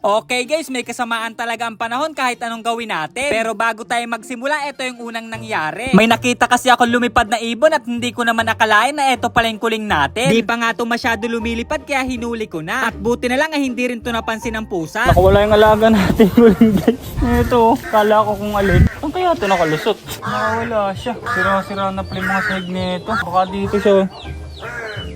Okay guys, may kasamaan talaga ang panahon kahit anong gawin natin. Pero bago tayo magsimula, ito yung unang nangyari. May nakita kasi ako lumipad na ibon at hindi ko naman akalain na ito pala yung kuling natin. Di pa nga ito masyado lumilipad kaya hinuli ko na. At buti na lang ay hindi rin ito napansin ng pusa. Nakawala yung alaga natin kuling guys. Ito, kala ko kung alin. Saan kaya ito nakalusot? Nakawala siya. Sira-sira na pala yung mga sahig nito. Baka dito siya.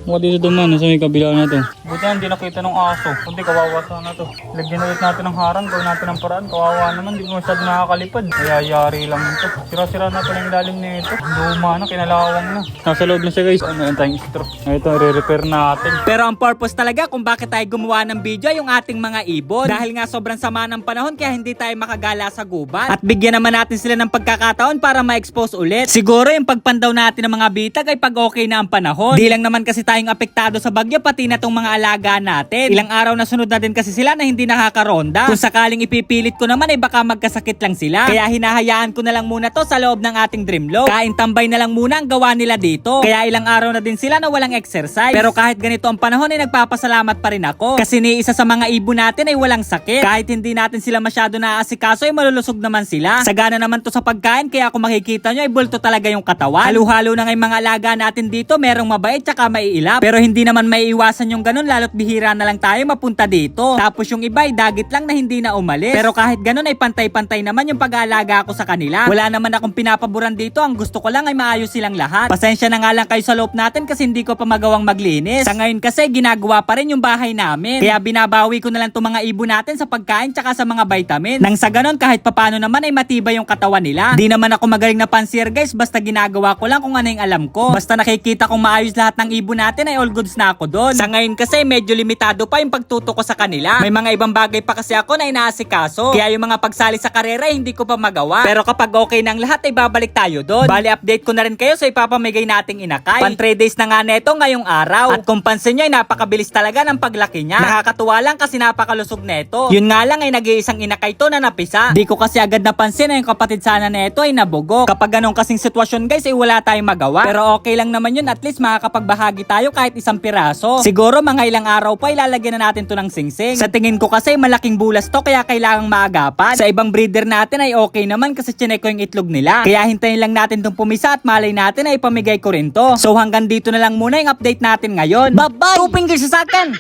Baka dito duman sa may kabila na to. Buti hindi nakita ng aso. Kundi kawawa sana to. Lagyan ulit natin ng harang. Gawin natin ng paraan. Kawawa naman. Di ko masyado nakakalipad. Kaya yari lang ito. Sira-sira na pala yung lalim nito. Luma na. Kinalawang na. Nasa loob na siya guys. Ano yung tayong straw. Ito re-repair natin. Pero ang purpose talaga kung bakit tayo gumawa ng video ay yung ating mga ibon. Dahil nga sobrang sama ng panahon kaya hindi tayo makagala sa gubat. At bigyan naman natin sila ng pagkakataon para ma-expose ulit. Siguro yung pagpandaw natin ng mga bitag ay pag okay na ang panahon. Di lang naman kasi tayong apektado sa bagyo pati na tong mga alaga natin. Ilang araw na sunod na din kasi sila na hindi nakakaronda. Kung sakaling ipipilit ko naman ay baka magkasakit lang sila. Kaya hinahayaan ko na lang muna to sa loob ng ating Dreamlow. Kain tambay na lang muna ang gawa nila dito. Kaya ilang araw na din sila na walang exercise. Pero kahit ganito ang panahon ay nagpapasalamat pa rin ako. Kasi ni isa sa mga ibon natin ay walang sakit. Kahit hindi natin sila masyado naaasikaso ay malulusog naman sila. Sagana naman to sa pagkain kaya kung makikita nyo ay bulto talaga yung katawan. Halo-halo na nga yung mga alaga natin dito. Merong mabait tsaka maiilap. Pero hindi naman maiiwasan yung ganun lalo't bihira na lang tayo mapunta dito. Tapos yung iba ay dagit lang na hindi na umalis. Pero kahit ganun ay pantay-pantay naman yung pag-aalaga ko sa kanila. Wala naman akong pinapaboran dito. Ang gusto ko lang ay maayos silang lahat. Pasensya na nga lang kayo sa loob natin kasi hindi ko pa magawang maglinis. Sa ngayon kasi ginagawa pa rin yung bahay namin. Kaya binabawi ko na lang itong mga ibon natin sa pagkain tsaka sa mga vitamin. Nang sa ganun kahit papano naman ay matibay yung katawan nila. Di naman ako magaling na pansier guys. Basta ginagawa ko lang kung ano yung alam ko. Basta nakikita kong maayos lahat ng ibon natin ay all goods na ako doon. Sa ngayon kasi medyo limitado pa yung pagtuto ko sa kanila. May mga ibang bagay pa kasi ako na inaasikaso. Kaya yung mga pagsali sa karera hindi ko pa magawa. Pero kapag okay ng lahat ay babalik tayo doon. Bali update ko na rin kayo sa ipapamigay nating inakay. Pan 3 days na nga neto ngayong araw. At kung pansin nyo ay napakabilis talaga ng paglaki niya. Nakakatuwa lang kasi napakalusog neto. Yun nga lang ay nag-iisang inakay to na napisa. Di ko kasi agad napansin na yung kapatid sana neto ay nabugo. Kapag ganong kasing sitwasyon guys ay wala tayong magawa. Pero okay lang naman yun, at least makakapagbahagi tayo kahit isang piraso. Siguro mga ilang araw pa ilalagyan na natin to ng singsing. Sa tingin ko kasi malaking bulas to kaya kailangang maagapan. Sa ibang breeder natin ay okay naman kasi chinek ko yung itlog nila. Kaya hintayin lang natin tong pumisa at malay natin ay pamigay ko rin to. So hanggang dito na lang muna yung update natin ngayon. Bye-bye! 2 fingers sa akin!